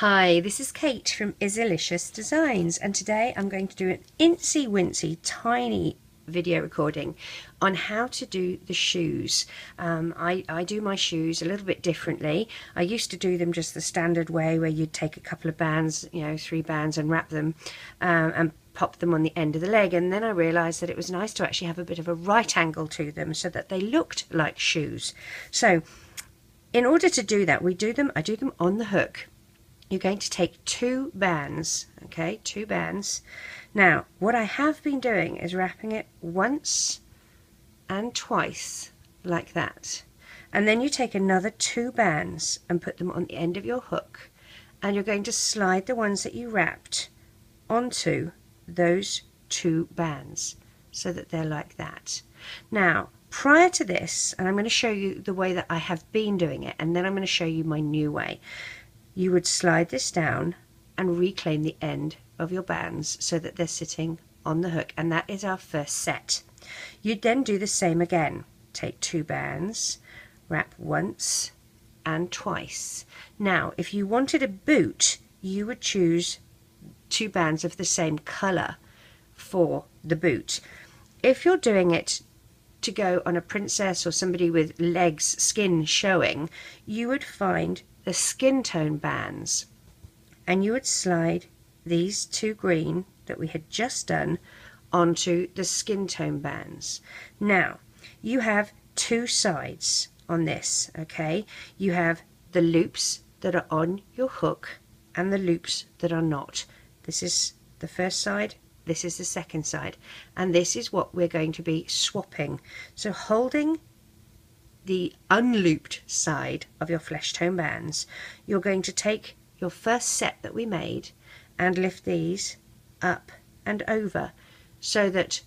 Hi, this is Kate from Izzalicious Designs, and today I'm going to do an incy wincy tiny video recording on how to do the shoes. I do my shoes a little bit differently. I used to do them just the standard way where you'd take a couple of bands, 3 bands, and wrap them and pop them on the end of the leg, and then I realised that it was nice to actually have a bit of a right angle to them so that they looked like shoes. So in order to do that, I do them on the hook. You're going to take 2 bands, okay, 2 bands. Now, what I have been doing is wrapping it once and twice, like that. And then you take another 2 bands and put them on the end of your hook, and you're going to slide the ones that you wrapped onto those 2 bands so that they're like that. Now, prior to this, and I'm going to show you the way that I have been doing it, and then I'm going to show you my new way. You would slide this down and reclaim the end of your bands so that they're sitting on the hook, and that is our first set. You'd then do the same again. Take 2 bands, wrap once and twice. Now, if you wanted a boot, you would choose 2 bands of the same colour for the boot. If you're doing it to go on a princess or somebody with legs, skin showing, you would find the skin tone bands, and you would slide these 2 green that we had just done onto the skin tone bands. Now, you have 2 sides on this, okay? You have the loops that are on your hook and the loops that are not. This is the first side, this is the second side, and this is what we're going to be swapping. So holding the unlooped side of your flesh tone bands, you're going to take your first set that we made and lift these up and over so that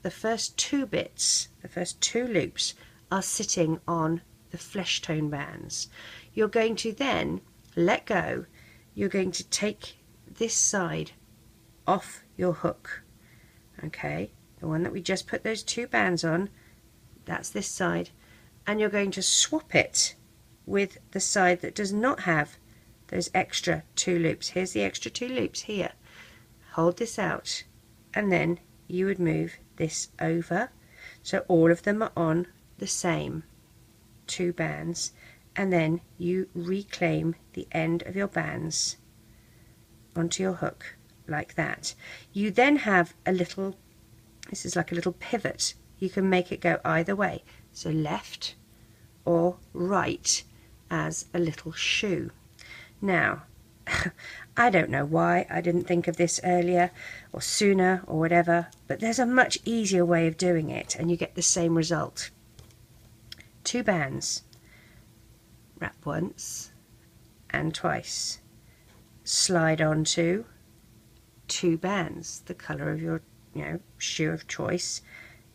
the first 2 bits, the first 2 loops, are sitting on the flesh tone bands. You're going to then let go. You're going to take this side off your hook, okay, the one that we just put those 2 bands on, that's this side, and you're going to swap it with the side that does not have those extra 2 loops. Here's the extra 2 loops here. Hold this out, and then you would move this over so all of them are on the same 2 bands, and then you reclaim the end of your bands onto your hook like that. You then have a little, this is like a little pivot. You can make it go either way, so left or right, as a little shoe. Now, I don't know why I didn't think of this earlier or sooner or whatever, but there's a much easier way of doing it and you get the same result. 2 bands, wrap once and twice, slide onto 2 bands, the colour of your shoe of choice,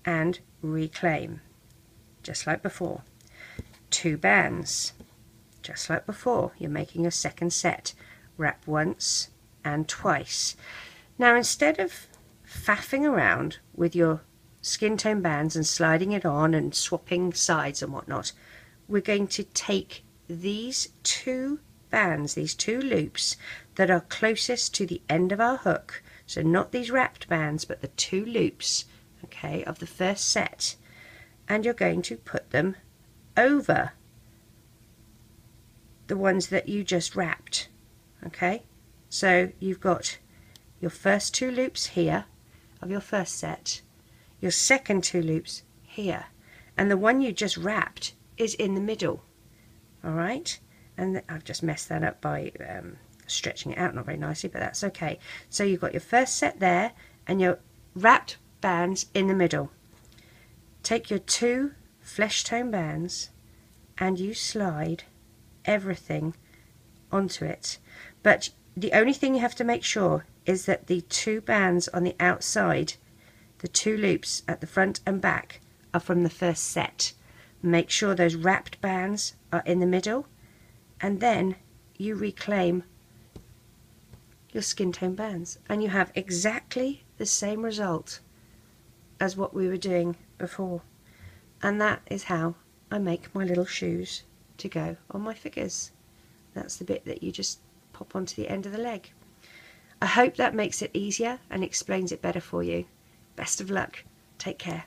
and reclaim, just like before. 2 bands, just like before. You're making a second set. Wrap once and twice. Now, instead of faffing around with your skin tone bands and sliding it on and swapping sides and whatnot, we're going to take these 2 bands, these 2 loops that are closest to the end of our hook, so not these wrapped bands but the 2 loops, okay, of the first set, and you're going to put them over the ones that you just wrapped, okay? So you've got your first 2 loops here of your first set, your second 2 loops here, and the one you just wrapped is in the middle, all right? And I've just messed that up by stretching it out, not very nicely, but that's okay. So you've got your first set there and your wrapped bands in the middle. Take your 2 flesh tone bands and you slide everything onto it, but the only thing you have to make sure is that the 2 bands on the outside, the 2 loops at the front and back, are from the first set. Make sure those wrapped bands are in the middle, and then you reclaim your skin tone bands and you have exactly the same result as what we were doing before. And that is how I make my little shoes to go on my figures. That's the bit that you just pop onto the end of the leg. I hope that makes it easier and explains it better for you. Best of luck. Take care.